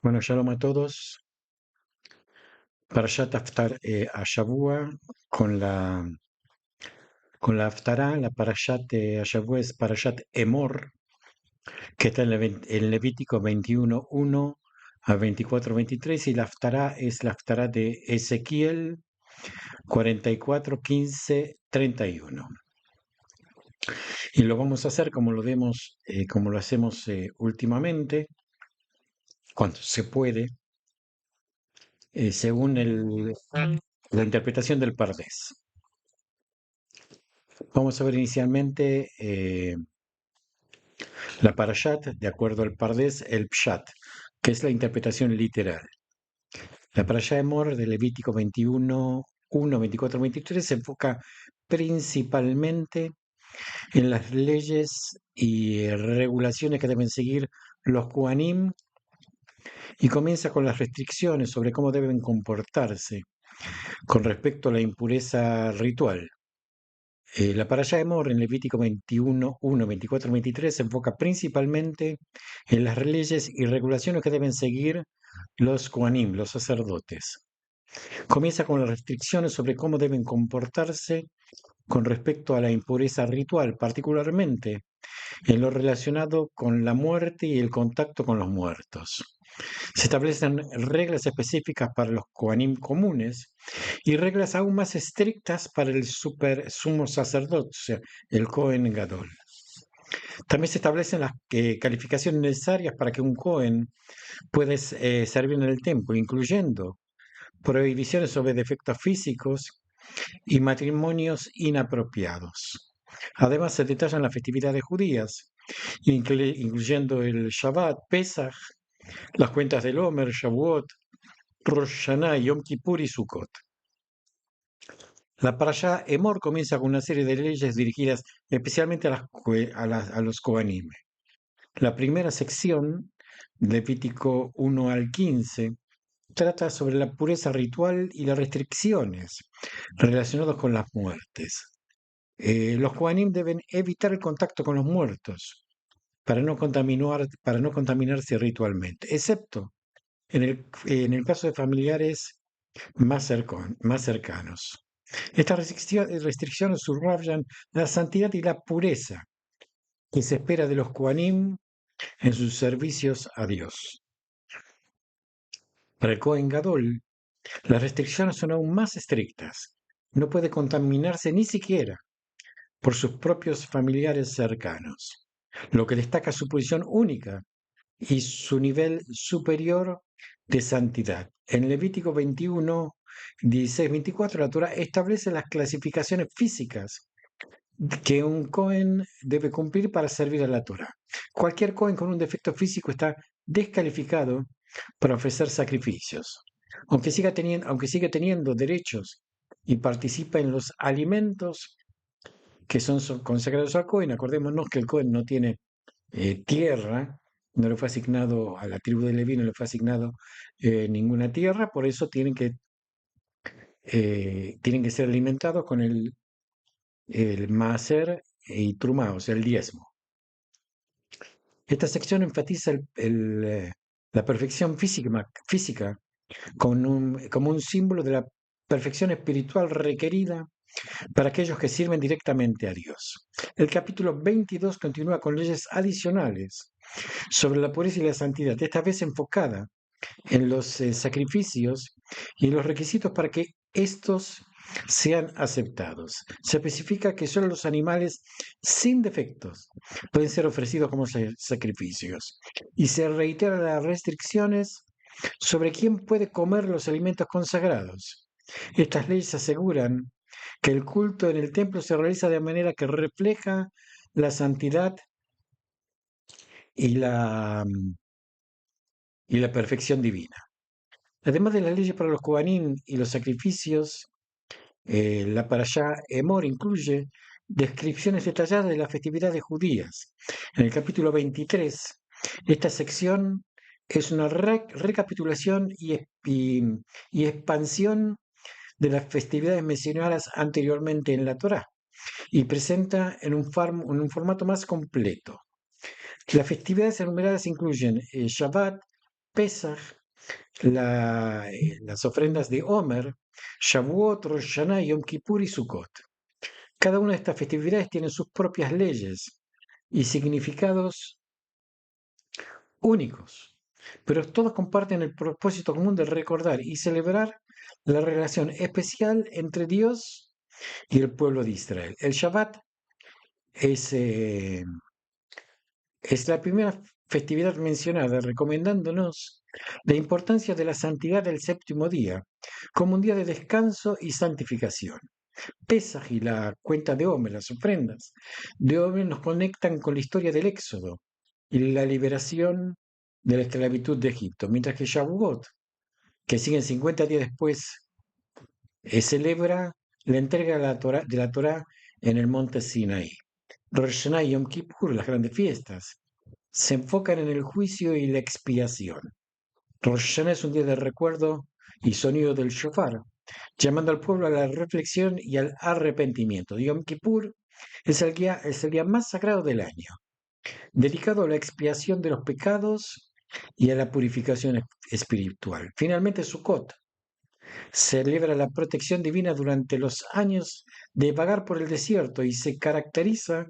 Bueno, shalom a todos. Parashat Ashavua con la Haftará, la Parashat Ashavua es Parashat Emor, que está en Levítico 21:1 a 24:23, y la Haftará es la Haftará de Ezequiel 44:15-31. Y lo vamos a hacer como lo hacemos últimamente, cuando se puede, según la interpretación del Pardés. Vamos a ver inicialmente la Parashat, de acuerdo al Pardés, el Pshat, que es la interpretación literal. La Parashat Emor de Levítico 21:1, 24, 23 se enfoca principalmente en las leyes y regulaciones que deben seguir los Kohanim, y comienza con las restricciones sobre cómo deben comportarse con respecto a la impureza ritual. La parashá de Emor en Levítico 21:1, 24, 23 se enfoca principalmente en las leyes y regulaciones que deben seguir los Kohanim, los sacerdotes. Comienza con las restricciones sobre cómo deben comportarse con respecto a la impureza ritual, particularmente en lo relacionado con la muerte y el contacto con los muertos. Se establecen reglas específicas para los Kohanim comunes y reglas aún más estrictas para el sumo sacerdote, o sea, el Kohen Gadol. También se establecen las calificaciones necesarias para que un Kohen pueda servir en el templo, incluyendo prohibiciones sobre defectos físicos y matrimonios inapropiados. Además, se detallan las festividades judías, incluyendo el Shabbat, Pesach, las cuentas del Omer, Shavuot, Rosh Hashanah, Yom Kippur y Sukkot. La parashá Emor comienza con una serie de leyes dirigidas especialmente a los Kohanim. La primera sección, Levítico 1 al 15, trata sobre la pureza ritual y las restricciones relacionadas con las muertes. Los Kohanim deben evitar el contacto con los muertos para no contaminarse ritualmente, excepto en el caso de familiares más cercanos. Estas restricciones subrayan la santidad y la pureza que se espera de los Kohanim en sus servicios a Dios. Para el Kohen Gadol, las restricciones son aún más estrictas. No puede contaminarse ni siquiera por sus propios familiares cercanos, lo que destaca su posición única y su nivel superior de santidad. En Levítico 21, 16, 24, la Torah establece las clasificaciones físicas que un Cohen debe cumplir para servir a la Torah. Cualquier Cohen con un defecto físico está descalificado para ofrecer sacrificios, aunque siga teniendo derechos y participa en los alimentos que son consagrados al Cohen. Acordémonos que el Cohen no tiene tierra, no le fue asignado a la tribu de Leví, no le fue asignado ninguna tierra, por eso tienen que ser alimentados con el maaser y trumá, o sea, el diezmo. Esta sección enfatiza la perfección física como un símbolo de la perfección espiritual requerida para aquellos que sirven directamente a Dios. El capítulo 22 continúa con leyes adicionales sobre la pureza y la santidad, esta vez enfocada en los sacrificios y en los requisitos para que estos sean aceptados. Se especifica que solo los animales sin defectos pueden ser ofrecidos como sacrificios, y se reiteran las restricciones sobre quién puede comer los alimentos consagrados. Estas leyes aseguran que el culto en el templo se realiza de manera que refleja la santidad y la perfección divina. Además de las leyes para los Kohanim y los sacrificios, la parashá Emor incluye descripciones detalladas de las festividades judías. En el capítulo 23, esta sección es una recapitulación y expansión de las festividades mencionadas anteriormente en la Torá, y presenta en un formato más completo. Las festividades enumeradas incluyen Shabbat, Pesaj, las ofrendas de Omer, Shavuot, Rosh Hashanah, Yom Kippur y Sukkot. Cada una de estas festividades tiene sus propias leyes y significados únicos, pero todos comparten el propósito común de recordar y celebrar la relación especial entre Dios y el pueblo de Israel. El Shabbat es, eh, es la primera festividad mencionada, recomendándonos la importancia de la santidad del séptimo día como un día de descanso y santificación. Pesaj y la cuenta de Homer, las ofrendas de Homer nos conectan con la historia del Éxodo y la liberación de la esclavitud de Egipto, mientras que Shavuot, que sigue 50 días después, celebra la entrega de la Torá en el monte Sinaí. Rosh Hashanah y Yom Kippur, las grandes fiestas, se enfocan en el juicio y la expiación. Rosh Hashanah es un día de recuerdo y sonido del shofar, llamando al pueblo a la reflexión y al arrepentimiento. Yom Kippur es el día más sagrado del año, dedicado a la expiación de los pecados y a la purificación espiritual. Finalmente, Sukkot celebra la protección divina durante los años de vagar por el desierto y se caracteriza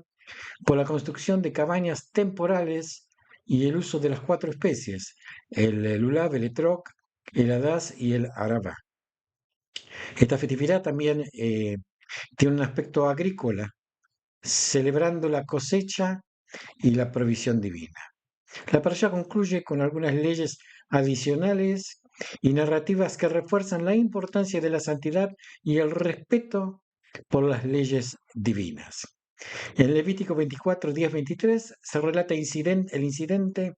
por la construcción de cabañas temporales y el uso de las cuatro especies, el lulav, el etrog, el hadas y el arabá. Esta festividad también tiene un aspecto agrícola, celebrando la cosecha y la provisión divina. La parashá concluye con algunas leyes adicionales y narrativas que refuerzan la importancia de la santidad y el respeto por las leyes divinas. En Levítico 24, 10, 23 se relata el incidente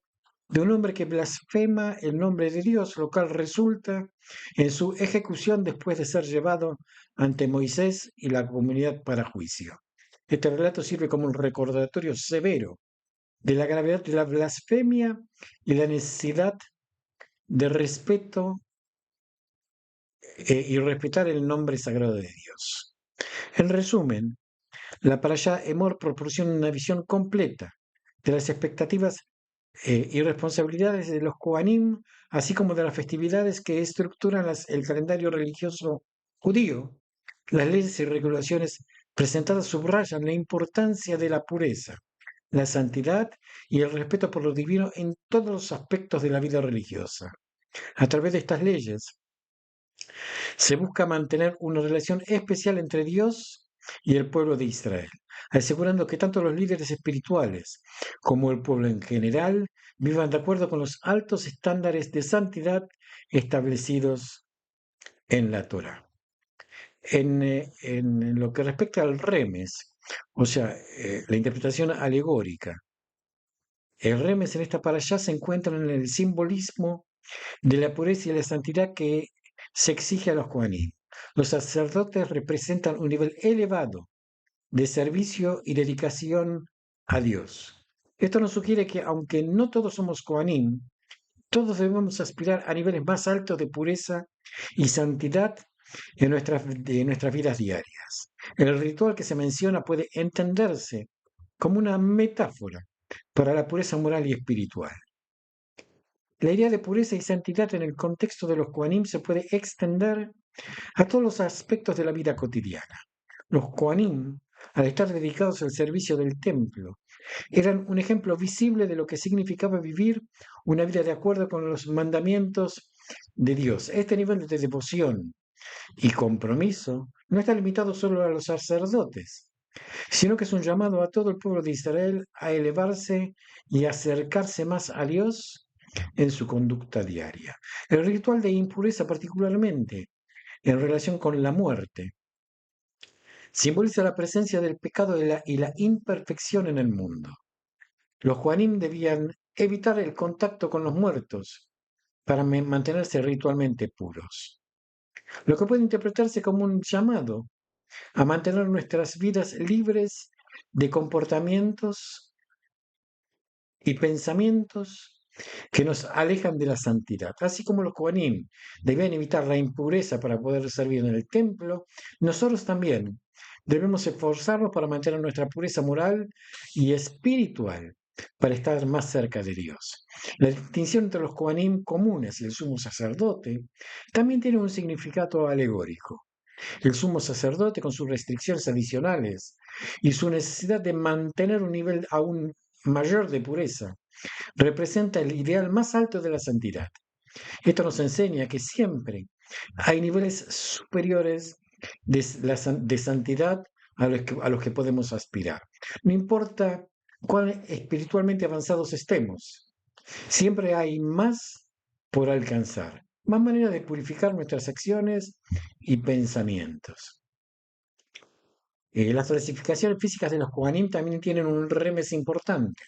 de un hombre que blasfema el nombre de Dios, lo cual resulta en su ejecución después de ser llevado ante Moisés y la comunidad para juicio. Este relato sirve como un recordatorio severo de la gravedad de la blasfemia y la necesidad de respeto y respetar el nombre sagrado de Dios. En resumen, la Parashá Emor proporciona una visión completa de las expectativas y responsabilidades de los Kohanim, así como de las festividades que estructuran el calendario religioso judío. Las leyes y regulaciones presentadas subrayan la importancia de la pureza, la santidad y el respeto por lo divino en todos los aspectos de la vida religiosa. A través de estas leyes se busca mantener una relación especial entre Dios y el pueblo de Israel, asegurando que tanto los líderes espirituales como el pueblo en general vivan de acuerdo con los altos estándares de santidad establecidos en la Torah. En lo que respecta al remes, o sea, la interpretación alegórica, el remes en esta parashá se encuentra en el simbolismo de la pureza y la santidad que se exige a los Kohanim. Los sacerdotes representan un nivel elevado de servicio y dedicación a Dios. Esto nos sugiere que, aunque no todos somos Kohanim, todos debemos aspirar a niveles más altos de pureza y santidad de nuestras vidas diarias. El ritual que se menciona puede entenderse como una metáfora para la pureza moral y espiritual. La idea de pureza y santidad en el contexto de los Kohanim se puede extender a todos los aspectos de la vida cotidiana. Los Kohanim, al estar dedicados al servicio del templo, eran un ejemplo visible de lo que significaba vivir una vida de acuerdo con los mandamientos de Dios. Este nivel de devoción y compromiso no está limitado solo a los sacerdotes, sino que es un llamado a todo el pueblo de Israel a elevarse y acercarse más a Dios en su conducta diaria. El ritual de impureza particularmente en relación con la muerte simboliza la presencia del pecado y la imperfección en el mundo. Los Juanim debían evitar el contacto con los muertos para mantenerse ritualmente puros, lo que puede interpretarse como un llamado a mantener nuestras vidas libres de comportamientos y pensamientos que nos alejan de la santidad. Así como los Kohanim debían evitar la impureza para poder servir en el templo, nosotros también debemos esforzarnos para mantener nuestra pureza moral y espiritual para estar más cerca de Dios. La distinción entre los Kohanim comunes y el sumo sacerdote también tiene un significado alegórico. El sumo sacerdote, con sus restricciones adicionales y su necesidad de mantener un nivel aún mayor de pureza, representa el ideal más alto de la santidad. Esto nos enseña que siempre hay niveles superiores de santidad a los que podemos aspirar. No importa cuán espiritualmente avanzados estemos, siempre hay más por alcanzar, más maneras de purificar nuestras acciones y pensamientos. Las clasificaciones físicas de los Kohanim también tienen un remes importante.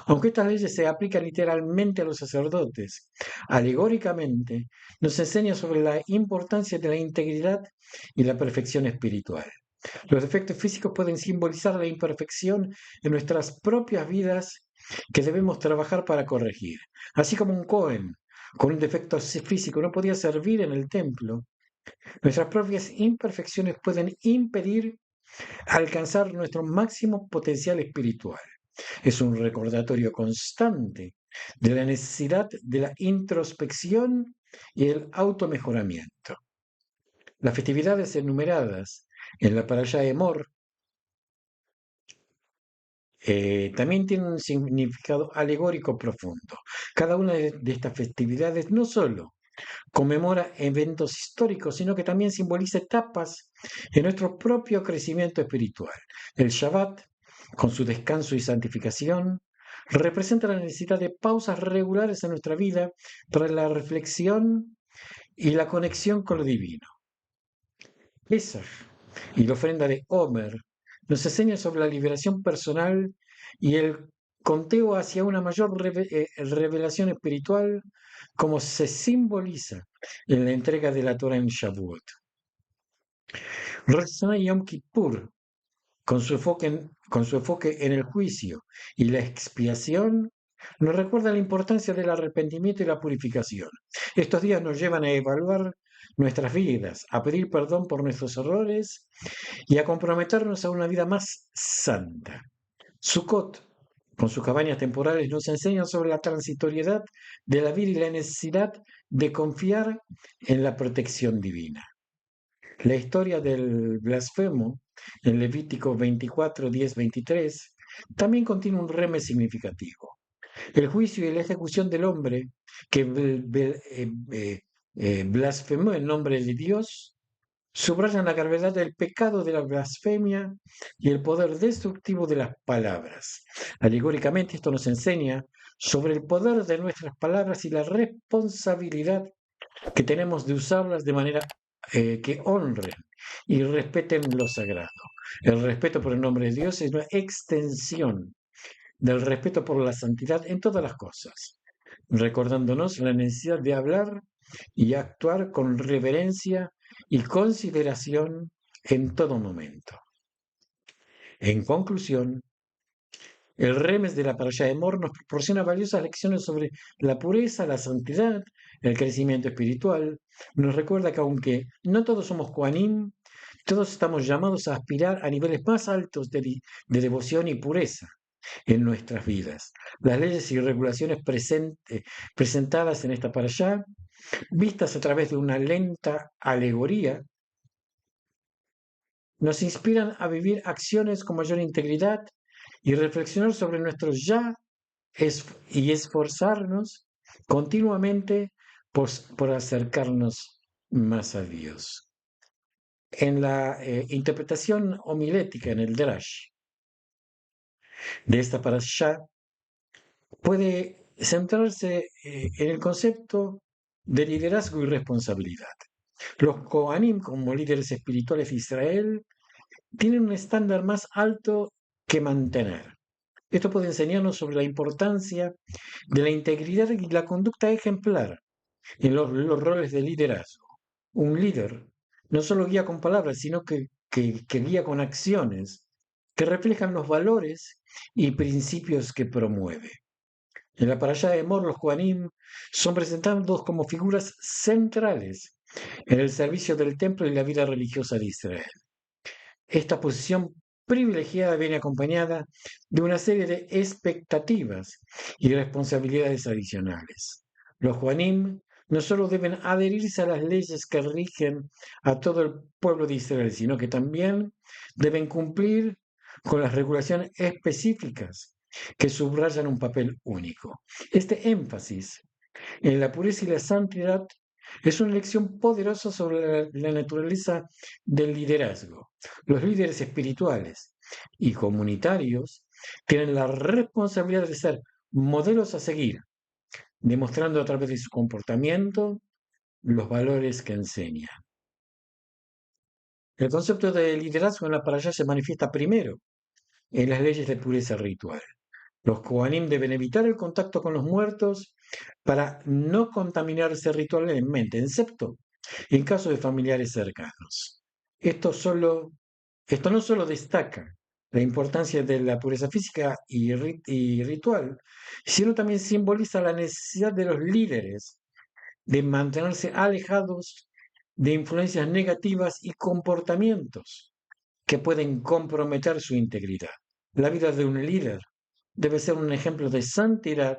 Aunque estas leyes se aplican literalmente a los sacerdotes, alegóricamente nos enseña sobre la importancia de la integridad y la perfección espiritual. Los defectos físicos pueden simbolizar la imperfección en nuestras propias vidas que debemos trabajar para corregir. Así como un Cohen con un defecto físico no podía servir en el templo, nuestras propias imperfecciones pueden impedir alcanzar nuestro máximo potencial espiritual. Es un recordatorio constante de la necesidad de la introspección y el automejoramiento. Las festividades enumeradas en la Parashá Emor también tienen un significado alegórico profundo. Cada una de estas festividades no solo conmemora eventos históricos, sino que también simboliza etapas en nuestro propio crecimiento espiritual. El Shabbat, con su descanso y santificación, representa la necesidad de pausas regulares en nuestra vida para la reflexión y la conexión con lo divino. Pesach y la ofrenda de Homer nos enseña sobre la liberación personal y el conteo hacia una mayor revelación espiritual, como se simboliza en la entrega de la Torah en Shavuot. Rosh Hashanah y Yom Kippur, con su enfoque en el juicio y la expiación, nos recuerda la importancia del arrepentimiento y la purificación. Estos días nos llevan a evaluar nuestras vidas, a pedir perdón por nuestros errores y a comprometernos a una vida más santa. Sukkot, con sus cabañas temporales, nos enseña sobre la transitoriedad de la vida y la necesidad de confiar en la protección divina. La historia del blasfemo en Levítico 24, 10, 23 también contiene un reme significativo. El juicio y la ejecución del hombre que blasfemó en nombre de Dios subrayan la gravedad del pecado de la blasfemia y el poder destructivo de las palabras. Alegóricamente, esto nos enseña sobre el poder de nuestras palabras y la responsabilidad que tenemos de usarlas de manera que honren y respeten lo sagrado. El respeto por el nombre de Dios es una extensión del respeto por la santidad en todas las cosas, recordándonos la necesidad de hablar y actuar con reverencia y consideración en todo momento. En conclusión, el remes de la Parashá de Emor nos proporciona valiosas lecciones sobre la pureza, la santidad, el crecimiento espiritual. Nos recuerda que aunque no todos somos Kohanim, todos estamos llamados a aspirar a niveles más altos de devoción y pureza en nuestras vidas. Las leyes y regulaciones presentadas en esta parashá, vistas a través de una lenta alegoría, nos inspiran a vivir acciones con mayor integridad y reflexionar sobre nuestros ya y esforzarnos continuamente por acercarnos más a Dios. En la interpretación homilética en el Drash de esta parashá, puede centrarse en el concepto de liderazgo y responsabilidad. Los Kohanim, como líderes espirituales de Israel, tienen un estándar más alto que mantener. Esto puede enseñarnos sobre la importancia de la integridad y la conducta ejemplar en los roles de liderazgo. Un líder no solo guía con palabras, sino que guía con acciones que reflejan los valores y principios que promueve. En la parashá de Emor, los Kohanim son presentados como figuras centrales en el servicio del templo y la vida religiosa de Israel. Esta posición privilegiada viene acompañada de una serie de expectativas y responsabilidades adicionales. Los Juanim no solo deben adherirse a las leyes que rigen a todo el pueblo de Israel, sino que también deben cumplir con las regulaciones específicas que subrayan un papel único. Este énfasis en la pureza y la santidad es una lección poderosa sobre la naturaleza del liderazgo. Los líderes espirituales y comunitarios tienen la responsabilidad de ser modelos a seguir, demostrando a través de su comportamiento los valores que enseñan. El concepto de liderazgo en la parashá se manifiesta primero en las leyes de pureza ritual. Los Kohanim deben evitar el contacto con los muertos para no contaminarse ritualmente, excepto en caso de familiares cercanos. Esto, solo, esto no solo destaca la importancia de la pureza física y ritual, sino también simboliza la necesidad de los líderes de mantenerse alejados de influencias negativas y comportamientos que pueden comprometer su integridad. La vida de un líder debe ser un ejemplo de santidad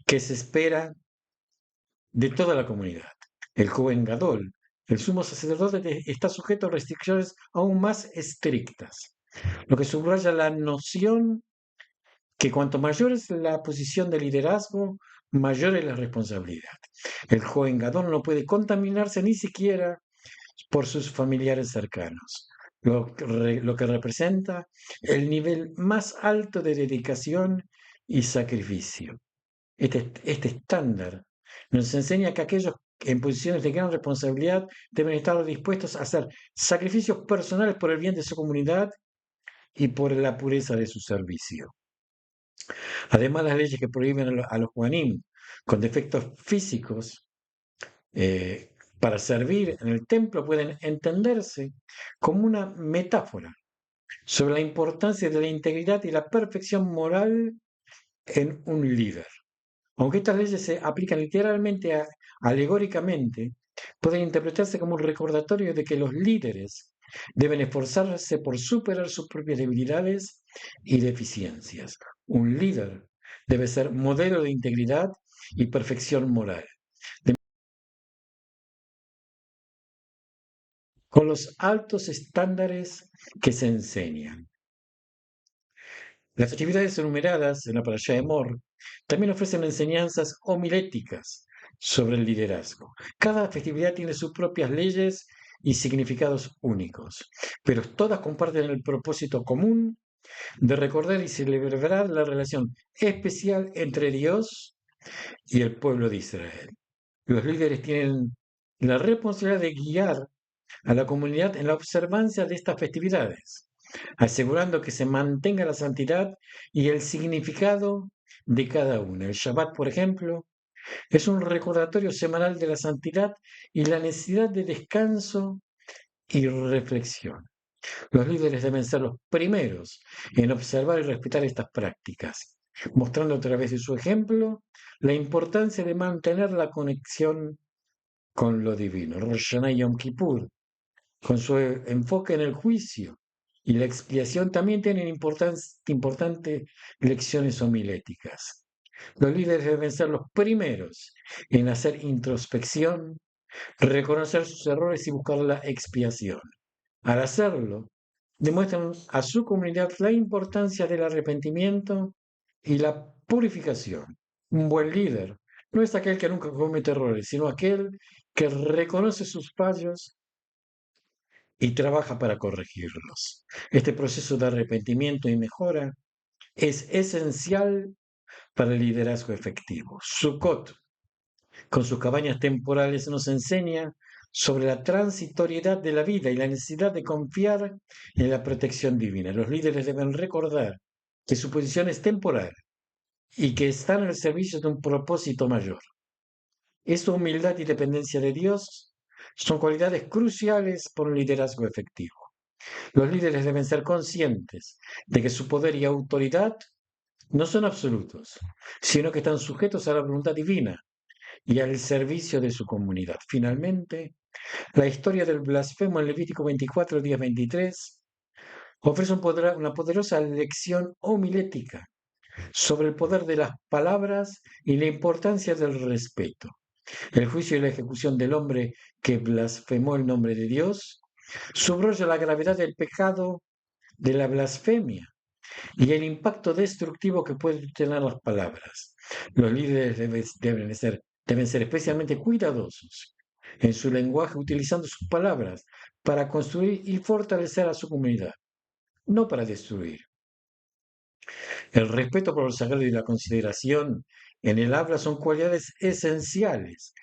que se espera de toda la comunidad. El joven Gadol, el sumo sacerdote, está sujeto a restricciones aún más estrictas, lo que subraya la noción que cuanto mayor es la posición de liderazgo, mayor es la responsabilidad. El joven Gadol no puede contaminarse ni siquiera por sus familiares cercanos, lo que representa el nivel más alto de dedicación y sacrificio. Este estándar nos enseña que aquellos en posiciones de gran responsabilidad deben estar dispuestos a hacer sacrificios personales por el bien de su comunidad y por la pureza de su servicio. Además, las leyes que prohíben a los Juanim con defectos físicos para servir en el templo pueden entenderse como una metáfora sobre la importancia de la integridad y la perfección moral en un líder. Aunque estas leyes se aplican literalmente, alegóricamente, pueden interpretarse como un recordatorio de que los líderes deben esforzarse por superar sus propias debilidades y deficiencias. Un líder debe ser modelo de integridad y perfección moral, con los altos estándares que se enseñan. Las festividades enumeradas en la Parashá de Emor también ofrecen enseñanzas homiléticas sobre el liderazgo. Cada festividad tiene sus propias leyes y significados únicos, pero todas comparten el propósito común de recordar y celebrar la relación especial entre Dios y el pueblo de Israel. Los líderes tienen la responsabilidad de guiar a la comunidad en la observancia de estas festividades, asegurando que se mantenga la santidad y el significado de cada una. El Shabbat, por ejemplo, es un recordatorio semanal de la santidad y la necesidad de descanso y reflexión. Los líderes deben ser los primeros en observar y respetar estas prácticas, mostrando a través de su ejemplo la importancia de mantener la conexión con lo divino. Rosh Hashanah y Yom Kippur, con su enfoque en el juicio y la expiación, también tienen importantes lecciones homiléticas. Los líderes deben ser los primeros en hacer introspección, reconocer sus errores y buscar la expiación. Al hacerlo, demuestran a su comunidad la importancia del arrepentimiento y la purificación. Un buen líder no es aquel que nunca comete errores, sino aquel que reconoce sus fallos y trabaja para corregirlos. Este proceso de arrepentimiento y mejora es esencial para el liderazgo efectivo. Sukkot, con sus cabañas temporales, nos enseña sobre la transitoriedad de la vida y la necesidad de confiar en la protección divina. Los líderes deben recordar que su posición es temporal y que están al servicio de un propósito mayor. Esta humildad y dependencia de Dios son cualidades cruciales por un liderazgo efectivo. Los líderes deben ser conscientes de que su poder y autoridad no son absolutos, sino que están sujetos a la voluntad divina y al servicio de su comunidad. Finalmente, la historia del blasfemo en Levítico 24, 10, 23 Ofrece una poderosa lección homilética sobre el poder de las palabras y la importancia del respeto. El juicio y la ejecución del hombre que blasfemó el nombre de Dios subraya la gravedad del pecado de la blasfemia y el impacto destructivo que pueden tener las palabras. Los líderes deben ser especialmente cuidadosos en su lenguaje utilizando sus palabras para construir y fortalecer a su comunidad, no para destruir. El respeto por lo sagrado y la consideración en el habla son cualidades esenciales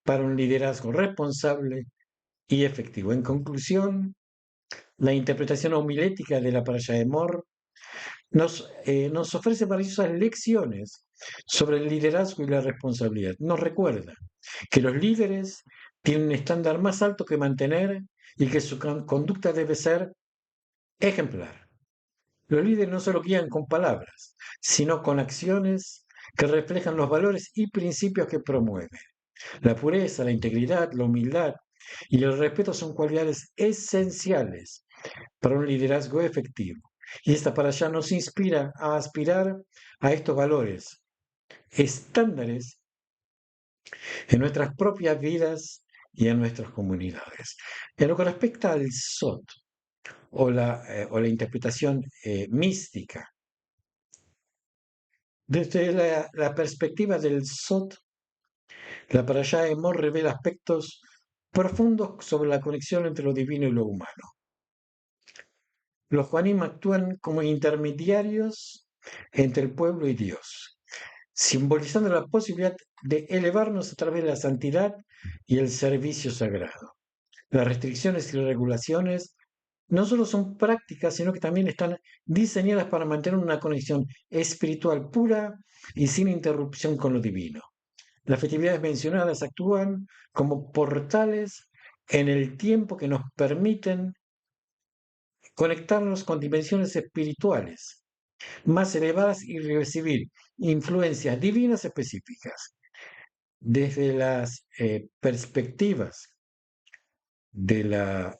para un liderazgo responsable y efectivo. En conclusión, la interpretación homilética de la Parashá de Emor nos ofrece maravillosas lecciones sobre el liderazgo y la responsabilidad. Nos recuerda que los líderes tienen un estándar más alto que mantener y que su conducta debe ser ejemplar. Los líderes no solo guían con palabras, sino con acciones que reflejan los valores y principios que promueven. La pureza, la integridad, la humildad y el respeto son cualidades esenciales para un liderazgo efectivo. Y esta para allá nos inspira a aspirar a estos valores estándares en nuestras propias vidas y en nuestras comunidades. En lo que respecta al SOT o la interpretación mística, desde la perspectiva del SOT, la Parashá de Emor revela aspectos profundos sobre la conexión entre lo divino y lo humano. Los Juanim actúan como intermediarios entre el pueblo y Dios, simbolizando la posibilidad de elevarnos a través de la santidad y el servicio sagrado. Las restricciones y regulaciones no solo son prácticas, sino que también están diseñadas para mantener una conexión espiritual pura y sin interrupción con lo divino. Las festividades mencionadas actúan como portales en el tiempo que nos permiten conectarnos con dimensiones espirituales más elevadas y recibir influencias divinas específicas. Desde las perspectivas de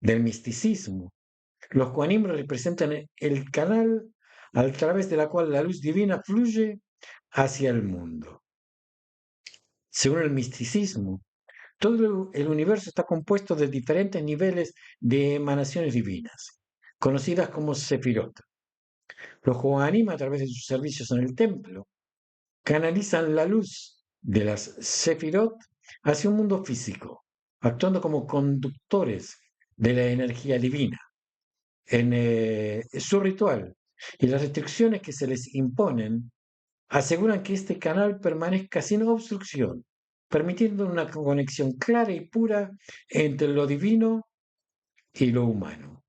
del misticismo, los Kohanim representan el canal a través de la cual la luz divina fluye hacia el mundo. Según el misticismo, todo el universo está compuesto de diferentes niveles de emanaciones divinas, conocidas como Sefirot. Los Kohanim, a través de sus servicios en el templo, canalizan la luz de las Sefirot hacia un mundo físico, actuando como conductores de la energía divina. En su ritual y las restricciones que se les imponen aseguran que este canal permanezca sin obstrucción, permitiendo una conexión clara y pura entre lo divino y lo humano.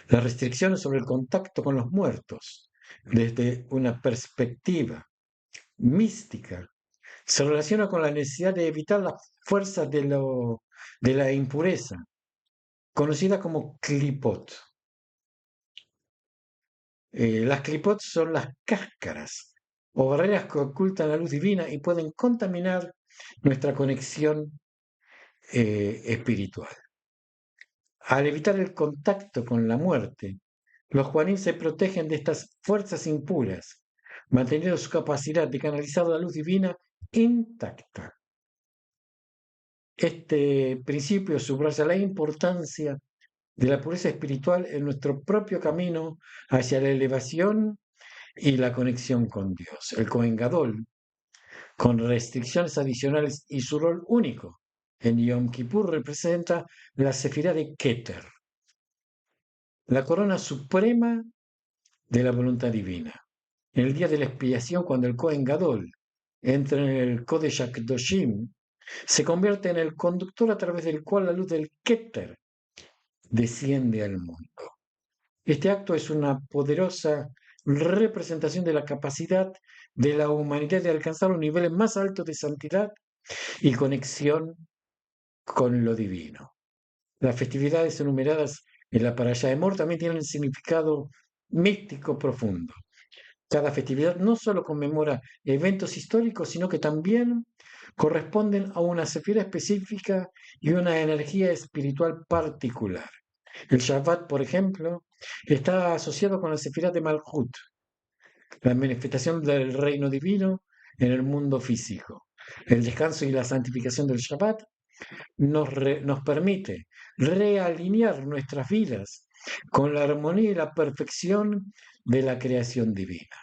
Las restricciones sobre el contacto con los muertos, desde una perspectiva mística, se relaciona con la necesidad de evitar las fuerzas de la impureza, conocida como clipot. Las clipot son las cáscaras o barreras que ocultan la luz divina y pueden contaminar nuestra conexión espiritual. Al evitar el contacto con la muerte, los Juanim se protegen de estas fuerzas impuras, manteniendo su capacidad de canalizar la luz divina intacta. Este principio subraya la importancia de la pureza espiritual en nuestro propio camino hacia la elevación y la conexión con Dios. El Kohen Gadol, con restricciones adicionales y su rol único en Yom Kippur, representa la Sefirá de Keter, la corona suprema de la voluntad divina. En el día de la expiación, cuando el Kohen Gadol entra en el Kodesh HaKadoshim, se convierte en el conductor a través del cual la luz del Keter desciende al mundo. Este acto es una poderosa representación de la capacidad de la humanidad de alcanzar los niveles más altos de santidad y conexión con lo divino. Las festividades enumeradas en la Parashá de Emor también tienen un significado místico profundo. Cada festividad no solo conmemora eventos históricos, sino que también corresponden a una sefira específica y una energía espiritual particular. El Shabbat, por ejemplo, está asociado con la Sefirá de Malhut, la manifestación del reino divino en el mundo físico. El descanso y la santificación del Shabbat nos permite realinear nuestras vidas con la armonía y la perfección de la creación divina.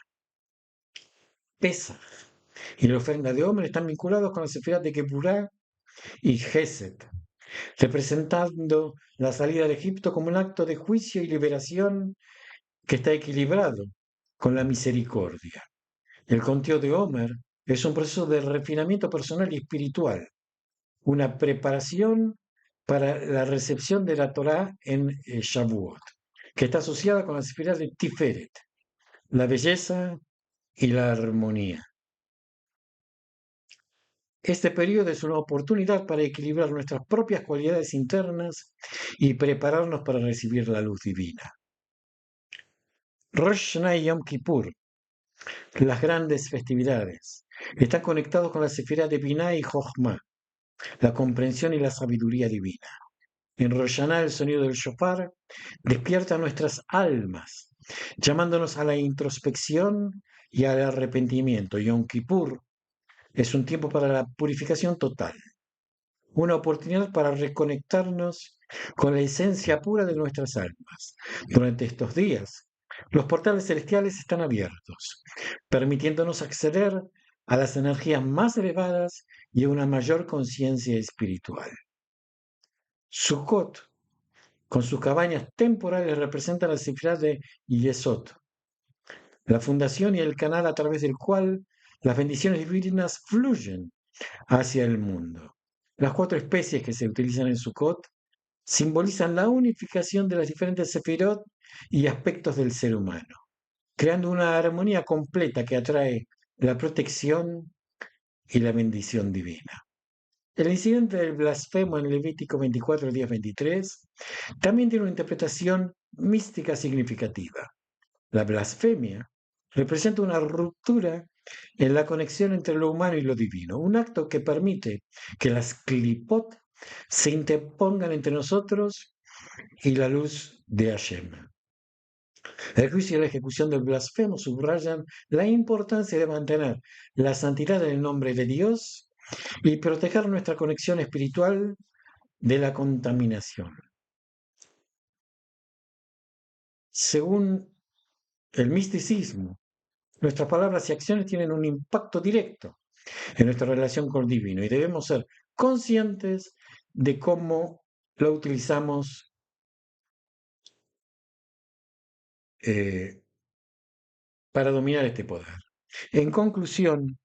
Pesaj y la ofrenda de hombre están vinculados con las esferas de Geburah y Gesed, representando la salida de Egipto como un acto de juicio y liberación que está equilibrado con la misericordia. El conteo de Homer es un proceso de refinamiento personal y espiritual, una preparación para la recepción de la Torá en Shavuot, que está asociada con las esferas de Tiferet, la belleza y la armonía. Este periodo es una oportunidad para equilibrar nuestras propias cualidades internas y prepararnos para recibir la luz divina. Rosh Hashanah y Yom Kippur, las grandes festividades, están conectados con la sefirá de Binah y Jochma, la comprensión y la sabiduría divina. En Rosh Hashanah el sonido del shofar despierta nuestras almas, llamándonos a la introspección y al arrepentimiento. Yom Kippur es un tiempo para la purificación total, una oportunidad para reconectarnos con la esencia pura de nuestras almas. Durante estos días, los portales celestiales están abiertos, permitiéndonos acceder a las energías más elevadas y a una mayor conciencia espiritual. Sukkot, con sus cabañas temporales, representa la cifra de Yesod, la fundación y el canal a través del cual las bendiciones divinas fluyen hacia el mundo. Las 4 especies que se utilizan en Sukkot simbolizan la unificación de las diferentes sefirot y aspectos del ser humano, creando una armonía completa que atrae la protección y la bendición divina. El incidente del blasfemo en Levítico 24, 10, 23 también tiene una interpretación mística significativa. La blasfemia representa una ruptura en la conexión entre lo humano y lo divino, un acto que permite que las clipot se interpongan entre nosotros y la luz de Hashem. El juicio y la ejecución del blasfemo subrayan la importancia de mantener la santidad en el nombre de Dios y proteger nuestra conexión espiritual de la contaminación. Según el misticismo, nuestras palabras y acciones tienen un impacto directo en nuestra relación con el divino y debemos ser conscientes de cómo lo utilizamos eh, para dominar este poder. En conclusión,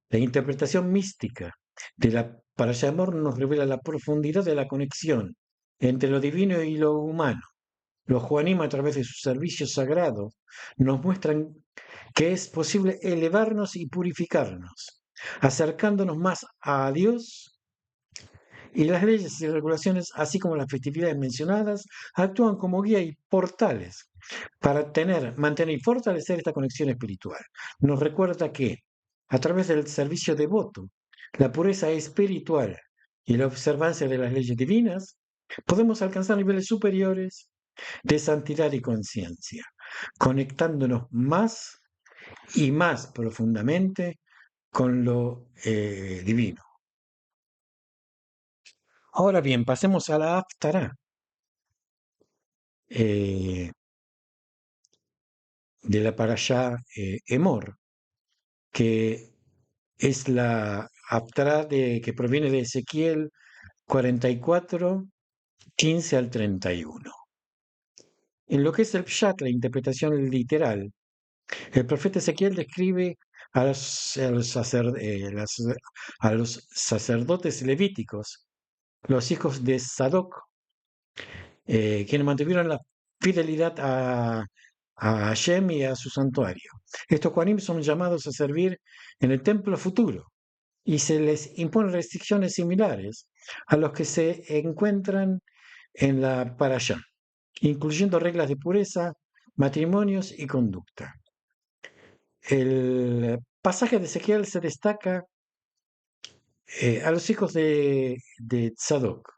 la interpretación mística de la Parashá Emor nos revela la profundidad de la conexión entre lo divino y lo humano. Los Juanim, a través de su servicio sagrado, nos muestran que es posible elevarnos y purificarnos, acercándonos más a Dios, y las leyes y regulaciones, así como las festividades mencionadas, actúan como guía y portales para mantener y fortalecer esta conexión espiritual. Nos recuerda que, a través del servicio devoto, la pureza espiritual y la observancia de las leyes divinas, podemos alcanzar niveles superiores de santidad y conciencia, conectándonos más y más profundamente con lo divino. Ahora bien, pasemos a la Haftará de la Parashá Emor, que es la Haftará que proviene de Ezequiel 44, 15 al 31. En lo que es el Pshat, la interpretación literal, el profeta Ezequiel describe a los sacerdotes levíticos, los hijos de Sadoc, quienes mantuvieron la fidelidad a Hashem y a su santuario. Estos Kohanim son llamados a servir en el templo futuro y se les imponen restricciones similares a los que se encuentran en la Parashá, incluyendo reglas de pureza, matrimonios y conducta. El pasaje de Ezequiel se destaca a los hijos de Tzadok,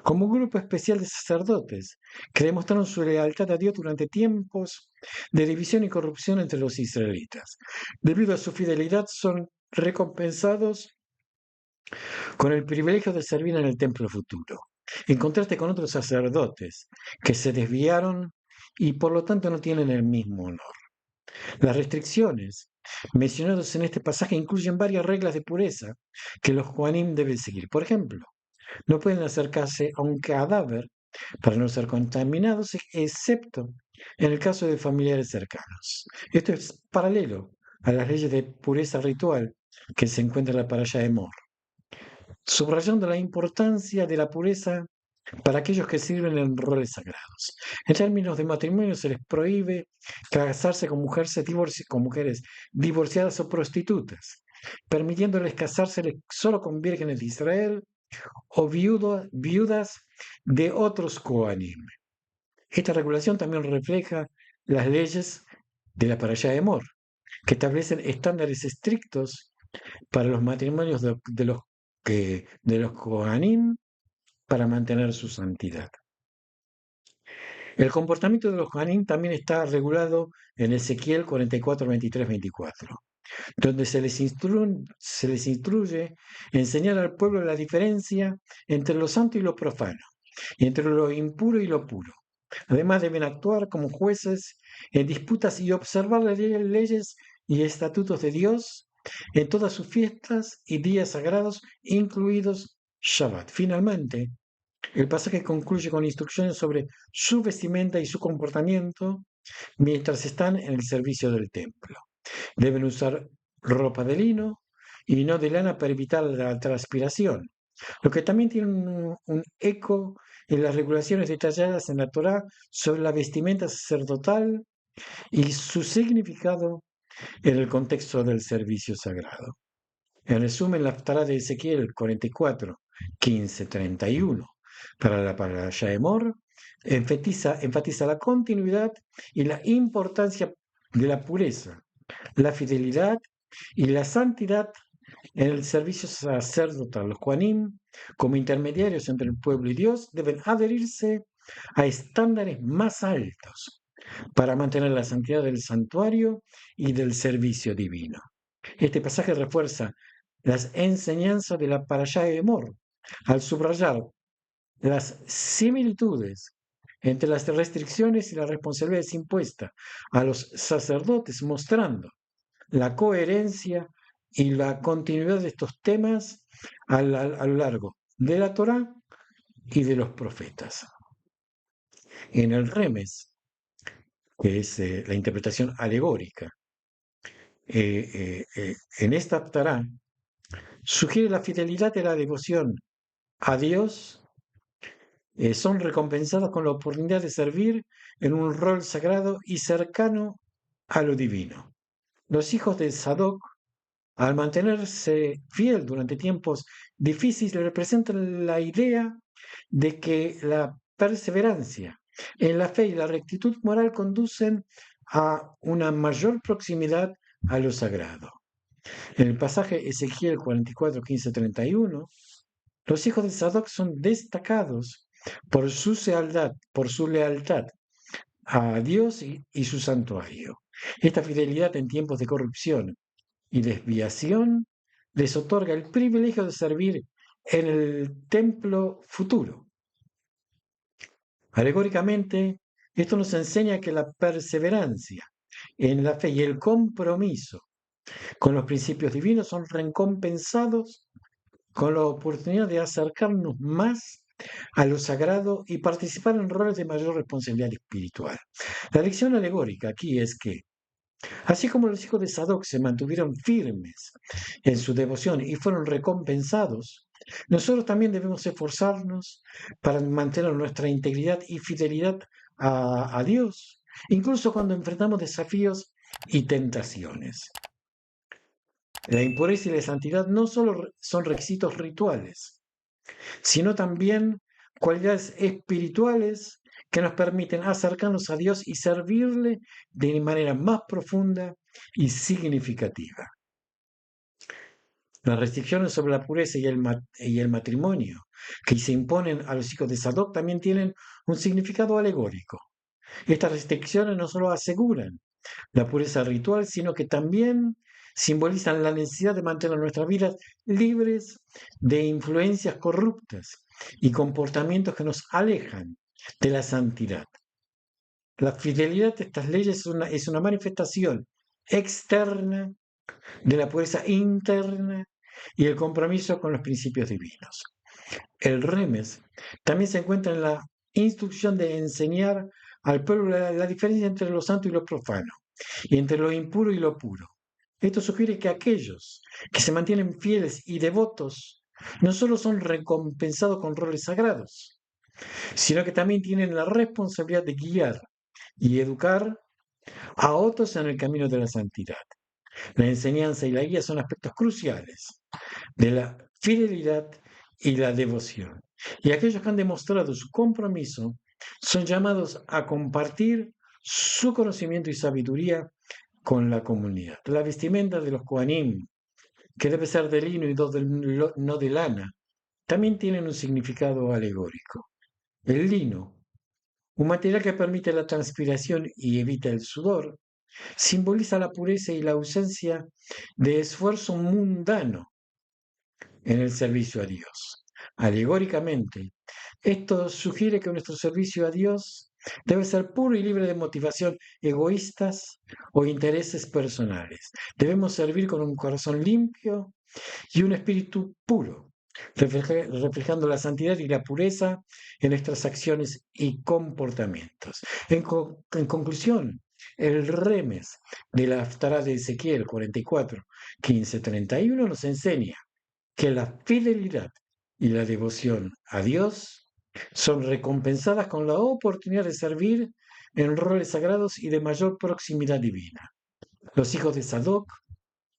como un grupo especial de sacerdotes que demostraron su lealtad a Dios durante tiempos de división y corrupción entre los israelitas. Debido a su fidelidad, son recompensados con el privilegio de servir en el templo futuro, en contraste con otros sacerdotes que se desviaron y por lo tanto no tienen el mismo honor. Las restricciones mencionadas en este pasaje incluyen varias reglas de pureza que los Juanim deben seguir. Por ejemplo, no pueden acercarse a un cadáver para no ser contaminados, excepto en el caso de familiares cercanos. Esto es paralelo a las leyes de pureza ritual que se encuentran en la Parashá de Emor, subrayando la importancia de la pureza para aquellos que sirven en roles sagrados. En términos de matrimonio, se les prohíbe casarse con mujeres divorciadas o prostitutas, permitiéndoles casarse solo con vírgenes de Israel o viudas de otros Kohanim. Esta regulación también refleja las leyes de la Parashá de Emor, que establecen estándares estrictos para los matrimonios de los Kohanim para mantener su santidad. El comportamiento de los Kohanim también está regulado en Ezequiel 44, 23, 24, donde se les instruye enseñar al pueblo la diferencia entre lo santo y lo profano, y entre lo impuro y lo puro. Además, deben actuar como jueces en disputas y observar las leyes y estatutos de Dios en todas sus fiestas y días sagrados, incluidos Shabbat. Finalmente, el pasaje concluye con instrucciones sobre su vestimenta y su comportamiento mientras están en el servicio del templo. Deben usar ropa de lino y no de lana para evitar la transpiración, lo que también tiene un eco en las regulaciones detalladas en la Torá sobre la vestimenta sacerdotal y su significado en el contexto del servicio sagrado. En resumen, la Haftará de Ezequiel 44, 15, 31 para la Parashá de Emor enfatiza la continuidad y la importancia de la pureza, la fidelidad y la santidad en el servicio sacerdotal. Los Juanim, como intermediarios entre el pueblo y Dios, deben adherirse a estándares más altos para mantener la santidad del santuario y del servicio divino. Este pasaje refuerza las enseñanzas de la Parashá de Emor al subrayar las similitudes entre las restricciones y las responsabilidades impuestas a los sacerdotes, mostrando la coherencia y la continuidad de estos temas a lo largo de la Torá y de los profetas. En el Remes, que es la interpretación alegórica, en esta Torá sugiere la fidelidad de la devoción a Dios, son recompensados con la oportunidad de servir en un rol sagrado y cercano a lo divino. Los hijos de Sadoc, al mantenerse fiel durante tiempos difíciles, representan la idea de que la perseverancia en la fe y la rectitud moral conducen a una mayor proximidad a lo sagrado. En el pasaje Ezequiel 44, 15, 31, los hijos de Sadoc son destacados por su lealtad a Dios y su santuario. Esta fidelidad en tiempos de corrupción y desviación les otorga el privilegio de servir en el templo futuro. Alegóricamente, esto nos enseña que la perseverancia en la fe y el compromiso con los principios divinos son recompensados con la oportunidad de acercarnos más a lo sagrado y participar en roles de mayor responsabilidad espiritual. La lección alegórica aquí es que, así como los hijos de Sadoc se mantuvieron firmes en su devoción y fueron recompensados, nosotros también debemos esforzarnos para mantener nuestra integridad y fidelidad a Dios, incluso cuando enfrentamos desafíos y tentaciones. La impureza y la santidad no solo son requisitos rituales, sino también cualidades espirituales que nos permiten acercarnos a Dios y servirle de manera más profunda y significativa. Las restricciones sobre la pureza y el matrimonio que se imponen a los hijos de Sadoc también tienen un significado alegórico. Estas restricciones no solo aseguran la pureza ritual, sino que también simbolizan la necesidad de mantener nuestras vidas libres de influencias corruptas y comportamientos que nos alejan de la santidad. La fidelidad a estas leyes es una manifestación externa de la pureza interna y el compromiso con los principios divinos. El remes también se encuentra en la instrucción de enseñar al pueblo la diferencia entre lo santo y lo profano, y entre lo impuro y lo puro. Esto sugiere que aquellos que se mantienen fieles y devotos no solo son recompensados con roles sagrados, sino que también tienen la responsabilidad de guiar y educar a otros en el camino de la santidad. La enseñanza y la guía son aspectos cruciales de la fidelidad y la devoción. Y aquellos que han demostrado su compromiso son llamados a compartir su conocimiento y sabiduría con la comunidad. La vestimenta de los Kohanim, que debe ser de lino y no de lana, también tienen un significado alegórico. El lino, un material que permite la transpiración y evita el sudor, simboliza la pureza y la ausencia de esfuerzo mundano en el servicio a Dios. Alegóricamente, esto sugiere que nuestro servicio a Dios debe ser puro y libre de motivación egoístas o intereses personales. Debemos servir con un corazón limpio y un espíritu puro, reflejando la santidad y la pureza en nuestras acciones y comportamientos. En conclusión, el remes de la Haftará de Ezequiel 44, 15, 31 nos enseña que la fidelidad y la devoción a Dios son recompensadas con la oportunidad de servir en roles sagrados y de mayor proximidad divina. Los hijos de Sadoc,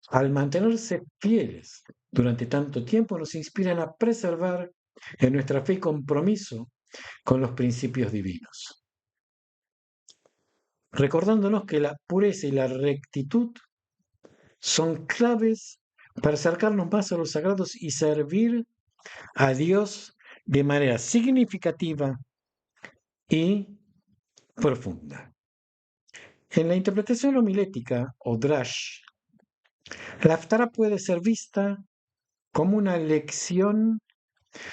al mantenerse fieles durante tanto tiempo, nos inspiran a preservar en nuestra fe y compromiso con los principios divinos, recordándonos que la pureza y la rectitud son claves para acercarnos más a los sagrados y servir a Dios de manera significativa y profunda. En la interpretación homilética o drash, la Haftará puede ser vista como una lección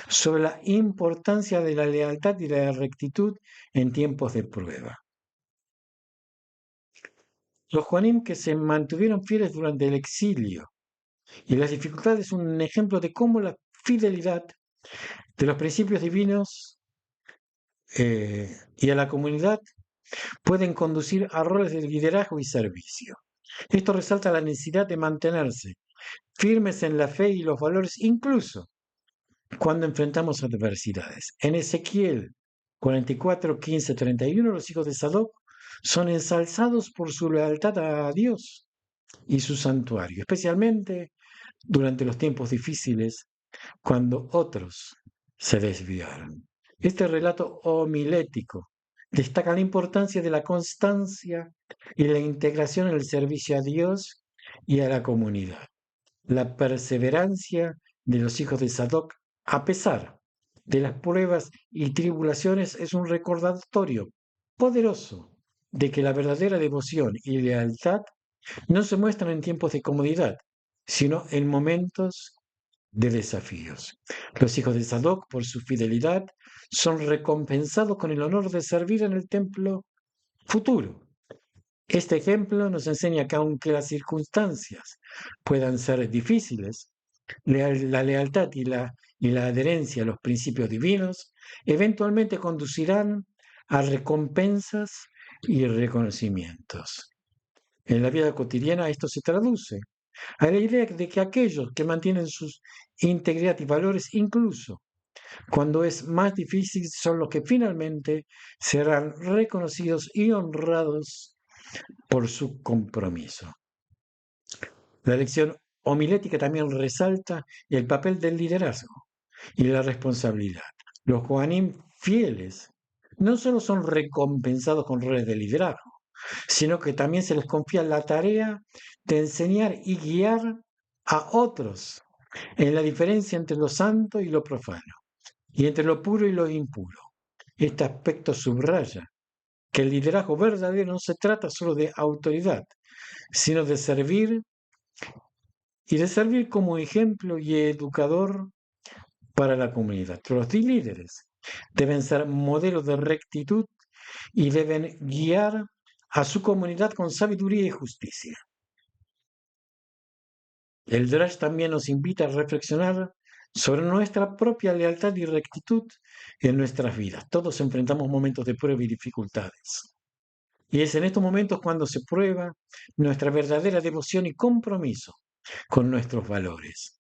sobre la importancia de la lealtad y la rectitud en tiempos de prueba. Los Juanim que se mantuvieron fieles durante el exilio y las dificultades son un ejemplo de cómo la fidelidad de los principios divinos y a la comunidad pueden conducir a roles de liderazgo y servicio. Esto resalta la necesidad de mantenerse firmes en la fe y los valores, incluso cuando enfrentamos adversidades. En Ezequiel 44, 15, 31, los hijos de Sadoc son ensalzados por su lealtad a Dios y su santuario, especialmente durante los tiempos difíciles cuando otros se desviaron. Este relato homilético destaca la importancia de la constancia y la integración en el servicio a Dios y a la comunidad. La perseverancia de los hijos de Sadoc, a pesar de las pruebas y tribulaciones, es un recordatorio poderoso de que la verdadera devoción y lealtad no se muestran en tiempos de comodidad, sino en momentos de desafíos. Los hijos de Sadoc, por su fidelidad, son recompensados con el honor de servir en el templo futuro. Este ejemplo nos enseña que aunque las circunstancias puedan ser difíciles, la lealtad y la adherencia a los principios divinos eventualmente conducirán a recompensas y reconocimientos. En la vida cotidiana esto se traduce a la idea de que aquellos que mantienen su integridad y valores, incluso cuando es más difícil, son los que finalmente serán reconocidos y honrados por su compromiso. La lección homilética también resalta el papel del liderazgo y la responsabilidad. Los Kohanim fieles no solo son recompensados con roles de liderazgo, sino que también se les confía la tarea de enseñar y guiar a otros en la diferencia entre lo santo y lo profano, y entre lo puro y lo impuro. Este aspecto subraya que el liderazgo verdadero no se trata solo de autoridad, sino de servir y de servir como ejemplo y educador para la comunidad. Los líderes deben ser modelos de rectitud y deben guiar a su comunidad con sabiduría y justicia. El Drash también nos invita a reflexionar sobre nuestra propia lealtad y rectitud en nuestras vidas. Todos enfrentamos momentos de prueba y dificultades. Y es en estos momentos cuando se prueba nuestra verdadera devoción y compromiso con nuestros valores.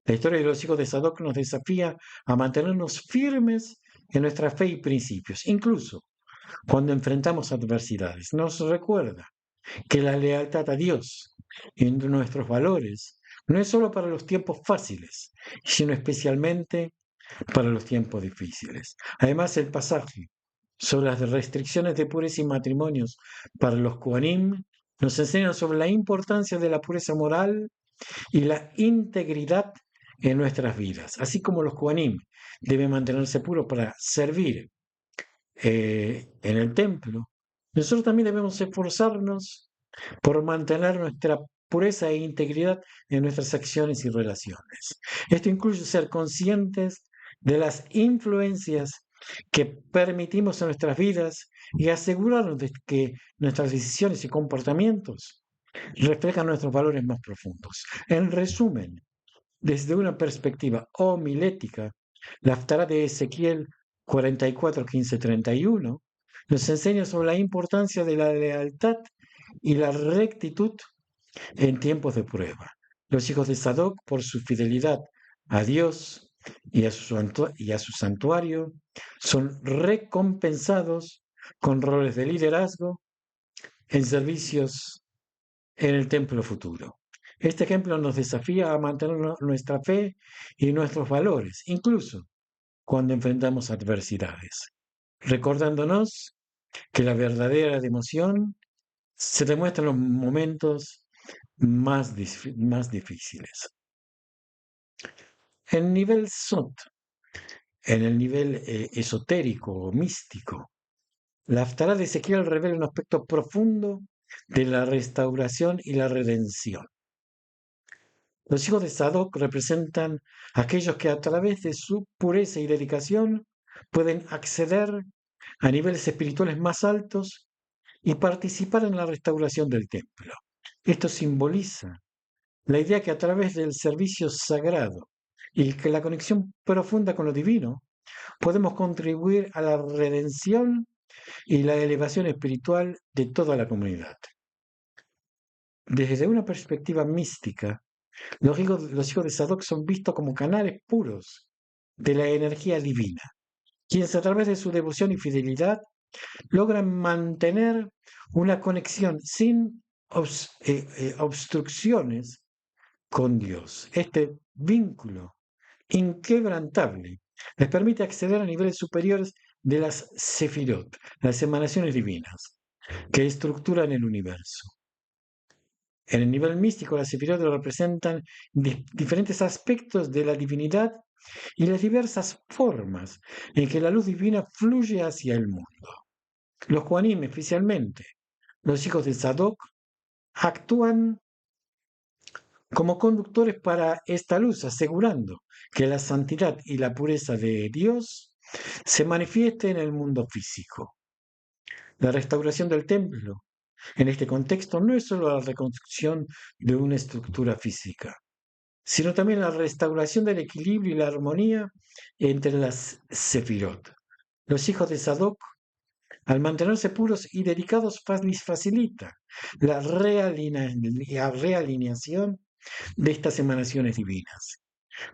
La historia de los hijos de Sadoc nos desafía a mantenernos firmes en nuestra fe y principios, incluso cuando enfrentamos adversidades. Nos recuerda que la lealtad a Dios y nuestros valores no es solo para los tiempos fáciles, sino especialmente para los tiempos difíciles. Además, el pasaje sobre las restricciones de pureza y matrimonios para los Kohanim nos enseña sobre la importancia de la pureza moral y la integridad en nuestras vidas. Así como los Kohanim deben mantenerse puros para servir en el templo, nosotros también debemos esforzarnos por mantener nuestra pureza e integridad en nuestras acciones y relaciones. Esto incluye ser conscientes de las influencias que permitimos en nuestras vidas y asegurarnos de que nuestras decisiones y comportamientos reflejan nuestros valores más profundos. En resumen, desde una perspectiva homilética, la Haftará de Ezequiel 44, 15, 31 nos enseña sobre la importancia de la lealtad y la rectitud en tiempos de prueba. Los hijos de Sadoc, por su fidelidad a Dios y a su santuario, son recompensados con roles de liderazgo en servicios en el templo futuro. Este ejemplo nos desafía a mantener nuestra fe y nuestros valores, incluso cuando enfrentamos adversidades, recordándonos que la verdadera devoción se demuestra en los momentos más difíciles. En nivel SOT, en el nivel esotérico o místico, la Haftará de Ezequiel revela un aspecto profundo de la restauración y la redención. Los hijos de Sadoc representan a aquellos que a través de su pureza y dedicación pueden acceder a niveles espirituales más altos y participar en la restauración del templo. Esto simboliza la idea que a través del servicio sagrado y que la conexión profunda con lo divino podemos contribuir a la redención y la elevación espiritual de toda la comunidad. Desde una perspectiva mística, los hijos de Sadoc son vistos como canales puros de la energía divina, quienes a través de su devoción y fidelidad logran mantener una conexión sin obstrucciones con Dios. Este vínculo inquebrantable les permite acceder a niveles superiores de las sefirot, las emanaciones divinas, que estructuran el universo. En el nivel místico, las sefirot representan diferentes aspectos de la divinidad y las diversas formas en que la luz divina fluye hacia el mundo. Los Kohanim, especialmente los hijos de Sadoc, actúan como conductores para esta luz, asegurando que la santidad y la pureza de Dios se manifieste en el mundo físico. La restauración del templo, en este contexto, no es solo la reconstrucción de una estructura física, sino también la restauración del equilibrio y la armonía entre las sefirot. Los hijos de Sadoc, al mantenerse puros y dedicados, facilita la realineación de estas emanaciones divinas,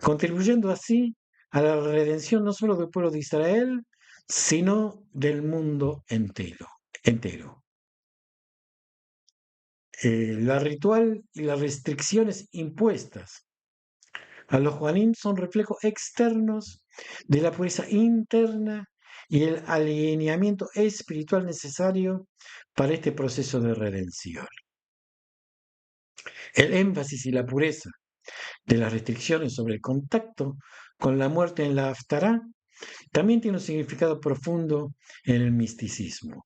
contribuyendo así a la redención no solo del pueblo de Israel, sino del mundo entero. La ritual y las restricciones impuestas a los Juanim son reflejos externos de la pureza interna y el alineamiento espiritual necesario para este proceso de redención. El énfasis y la pureza de las restricciones sobre el contacto con la muerte en la Haftarah también tiene un significado profundo en el misticismo.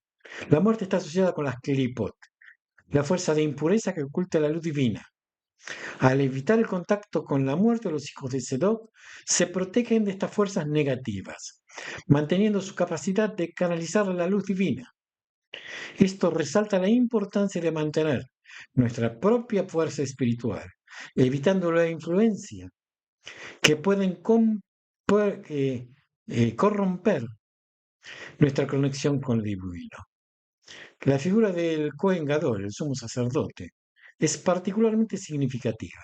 La muerte está asociada con las Klipot, la fuerza de impureza que oculta la luz divina. Al evitar el contacto con la muerte, los hijos de Sedok se protegen de estas fuerzas negativas, manteniendo su capacidad de canalizar la luz divina. Esto resalta la importancia de mantener nuestra propia fuerza espiritual, evitando la influencia que pueden corromper nuestra conexión con el divino. La figura del Kohen Gadol, el sumo sacerdote, es particularmente significativa.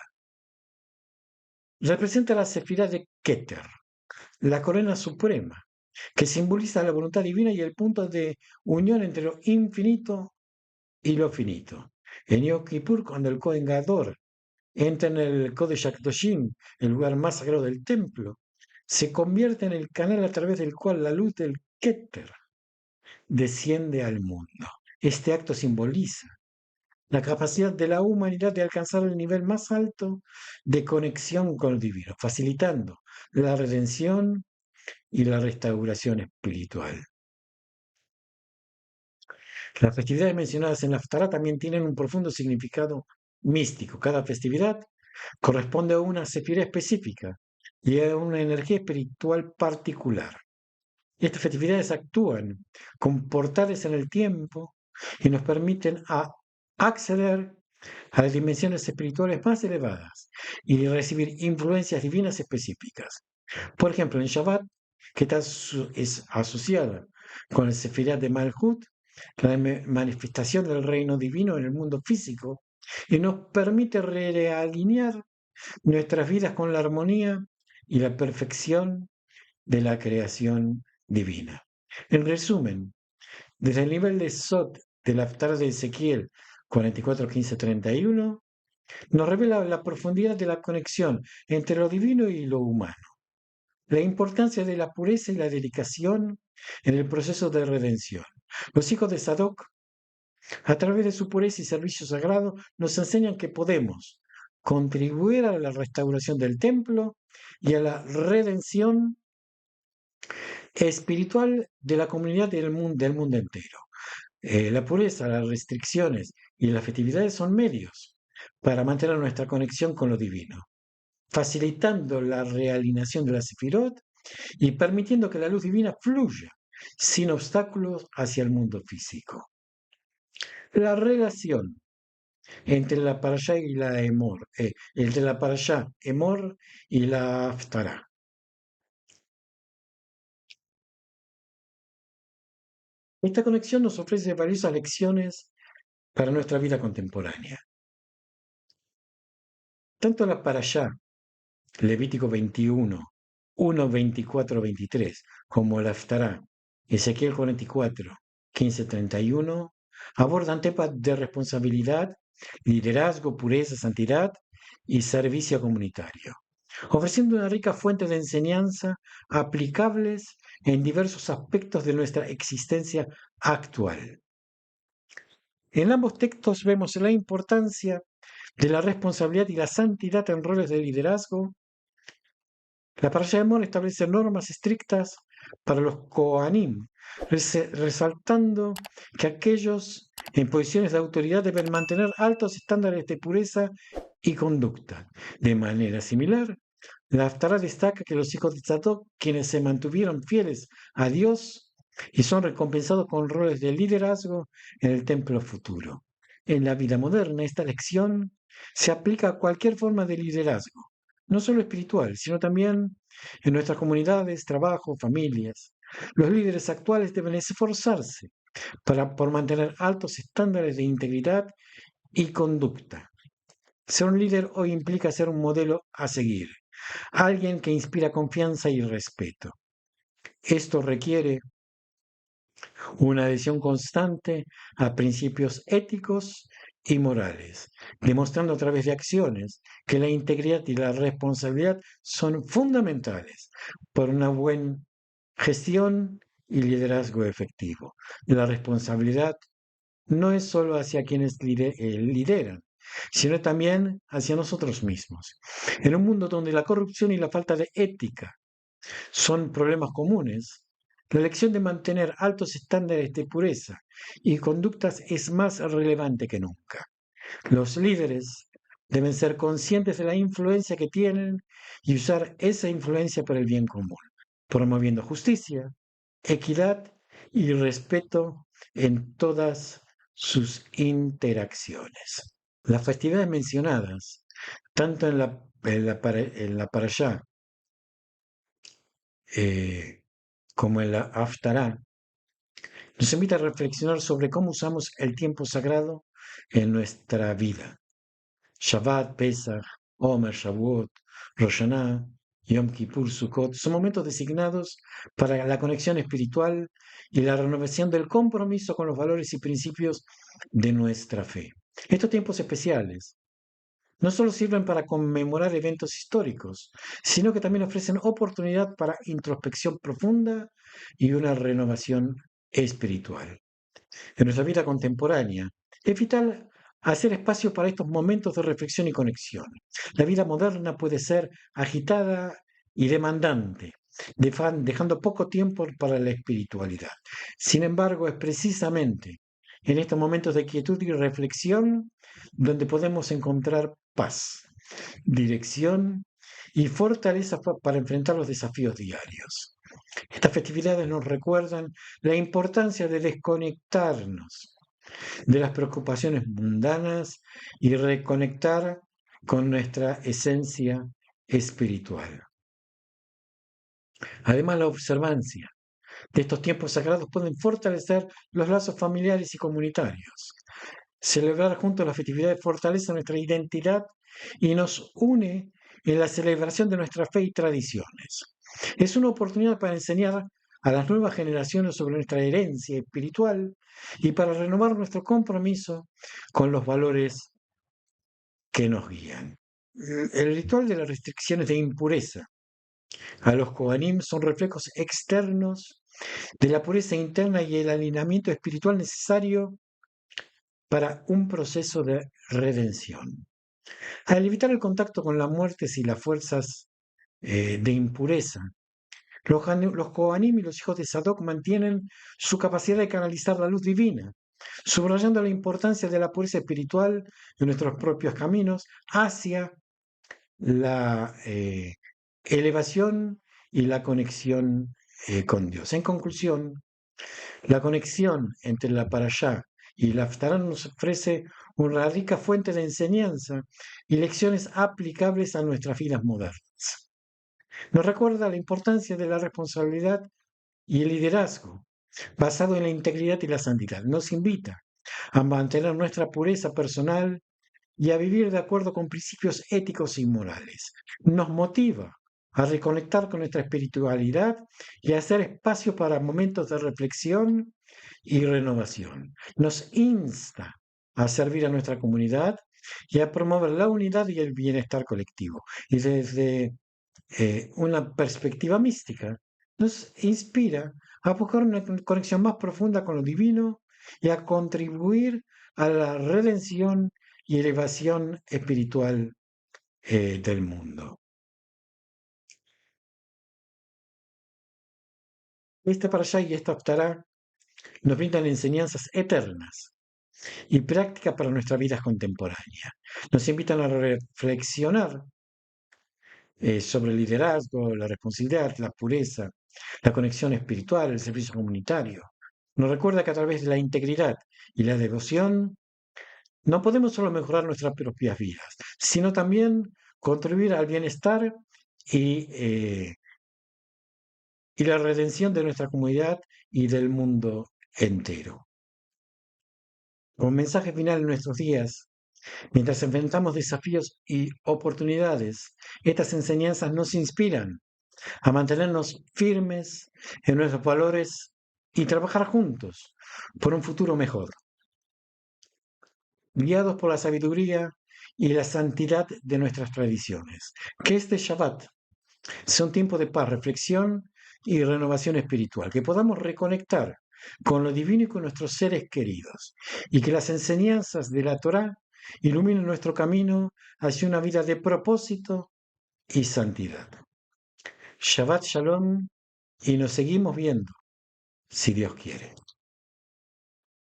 Representa la sefirá de Keter, la corona suprema, que simboliza la voluntad divina y el punto de unión entre lo infinito y lo finito. En Yom Kippur, cuando el Kohen Gadol entra en el Kodesh HaKadoshim, el lugar más sagrado del templo, se convierte en el canal a través del cual la luz del Keter desciende al mundo. Este acto simboliza la capacidad de la humanidad de alcanzar el nivel más alto de conexión con el divino, facilitando la redención y la restauración espiritual. Las festividades mencionadas en la Haftarah también tienen un profundo significado místico. Cada festividad corresponde a una sefirá específica y a una energía espiritual particular. Estas festividades actúan con portales en el tiempo y nos permiten acceder a las dimensiones espirituales más elevadas y recibir influencias divinas específicas. Por ejemplo, en Shabbat, que es asociada con el Sefirat de Malhut, la manifestación del reino divino en el mundo físico, y nos permite realinear nuestras vidas con la armonía y la perfección de la creación divina. En resumen, desde el nivel de Sot del Haftarah de Ezequiel 44, 15, 31, nos revela la profundidad de la conexión entre lo divino y lo humano, la importancia de la pureza y la dedicación en el proceso de redención. Los hijos de Sadoc, a través de su pureza y servicio sagrado, nos enseñan que podemos contribuir a la restauración del templo y a la redención espiritual de la comunidad del mundo entero. La pureza, las restricciones y las festividades son medios para mantener nuestra conexión con lo divino, facilitando la realineación de la Sefirot y permitiendo que la luz divina fluya sin obstáculos hacia el mundo físico. La relación entre la Parashá y la Emor, entre la Parashá Emor y la Haftarah. Esta conexión nos ofrece valiosas lecciones para nuestra vida contemporánea. Tanto la Parashá, Levítico 21, 1, 24, 23, como la Haftará, Ezequiel 44, 15, 31, abordan temas de responsabilidad, liderazgo, pureza, santidad y servicio comunitario, ofreciendo una rica fuente de enseñanza aplicables en diversos aspectos de nuestra existencia actual. En ambos textos vemos la importancia de la responsabilidad y la santidad en roles de liderazgo. La Parashá de Emor establece normas estrictas para los Kohanim, resaltando que aquellos en posiciones de autoridad deben mantener altos estándares de pureza y conducta. De manera similar, la Haftará destaca que los hijos de Tzadok, quienes se mantuvieron fieles a Dios y son recompensados con roles de liderazgo en el templo futuro. En la vida moderna, esta lección se aplica a cualquier forma de liderazgo, no solo espiritual, sino también en nuestras comunidades, trabajo, familias. Los líderes actuales deben esforzarse por mantener altos estándares de integridad y conducta. Ser un líder hoy implica ser un modelo a seguir, alguien que inspira confianza y respeto. Esto requiere una adhesión constante a principios éticos y morales, demostrando a través de acciones que la integridad y la responsabilidad son fundamentales para una buena gestión y liderazgo efectivo. La responsabilidad no es solo hacia quienes lideran, sino también hacia nosotros mismos. En un mundo donde la corrupción y la falta de ética son problemas comunes, la elección de mantener altos estándares de pureza y conductas es más relevante que nunca. Los líderes deben ser conscientes de la influencia que tienen y usar esa influencia para el bien común, promoviendo justicia, equidad y respeto en todas sus interacciones. Las festividades mencionadas, tanto en la Parashá como en la Haftará, nos invita a reflexionar sobre cómo usamos el tiempo sagrado en nuestra vida. Shabbat, Pesach, Omer, Shavuot, Rosh Hashanah, Yom Kippur, Sukkot son momentos designados para la conexión espiritual y la renovación del compromiso con los valores y principios de nuestra fe. Estos tiempos especiales no solo sirven para conmemorar eventos históricos, sino que también ofrecen oportunidad para introspección profunda y una renovación espiritual. En nuestra vida contemporánea, es vital hacer espacio para estos momentos de reflexión y conexión. La vida moderna puede ser agitada y demandante, dejando poco tiempo para la espiritualidad. Sin embargo, es precisamente en estos momentos de quietud y reflexión donde podemos encontrar paz, dirección y fortaleza para enfrentar los desafíos diarios. Estas festividades nos recuerdan la importancia de desconectarnos de las preocupaciones mundanas y reconectar con nuestra esencia espiritual. Además, la observancia de estos tiempos sagrados pueden fortalecer los lazos familiares y comunitarios. Celebrar juntos las festividades fortalece nuestra identidad y nos une en la celebración de nuestra fe y tradiciones. Es una oportunidad para enseñar a las nuevas generaciones sobre nuestra herencia espiritual y para renovar nuestro compromiso con los valores que nos guían. El ritual de las restricciones de impureza a los Kohanim son reflejos externos de la pureza interna y el alineamiento espiritual necesario para un proceso de redención. Al evitar el contacto con las muertes y las fuerzas de impureza, los Kohanim y los hijos de Sadoc mantienen su capacidad de canalizar la luz divina, subrayando la importancia de la pureza espiritual en nuestros propios caminos hacia la elevación y la conexión con Dios. En conclusión, la conexión entre la Parashá y la Haftará nos ofrece una rica fuente de enseñanza y lecciones aplicables a nuestras vidas modernas. Nos recuerda la importancia de la responsabilidad y el liderazgo basado en la integridad y la santidad. Nos invita a mantener nuestra pureza personal y a vivir de acuerdo con principios éticos y morales. Nos motiva a reconectar con nuestra espiritualidad y a hacer espacio para momentos de reflexión y renovación. Nos insta a servir a nuestra comunidad y a promover la unidad y el bienestar colectivo. Y desde una perspectiva mística, nos inspira a buscar una conexión más profunda con lo divino y a contribuir a la redención y elevación espiritual del mundo. Esta parashá y esta haftará nos brindan enseñanzas eternas y prácticas para nuestra vida contemporánea. Nos invitan a reflexionar sobre el liderazgo, la responsabilidad, la pureza, la conexión espiritual, el servicio comunitario. Nos recuerda que a través de la integridad y la devoción no podemos solo mejorar nuestras propias vidas, sino también contribuir al bienestar y, y la redención de nuestra comunidad y del mundo entero. Como mensaje final en nuestros días, mientras enfrentamos desafíos y oportunidades, estas enseñanzas nos inspiran a mantenernos firmes en nuestros valores y trabajar juntos por un futuro mejor, guiados por la sabiduría y la santidad de nuestras tradiciones. Que este Shabbat sea un tiempo de paz, reflexión y renovación espiritual, que podamos reconectar con lo divino y con nuestros seres queridos, y que las enseñanzas de la Torá ilumine nuestro camino hacia una vida de propósito y santidad. Shabbat Shalom y nos seguimos viendo, si Dios quiere.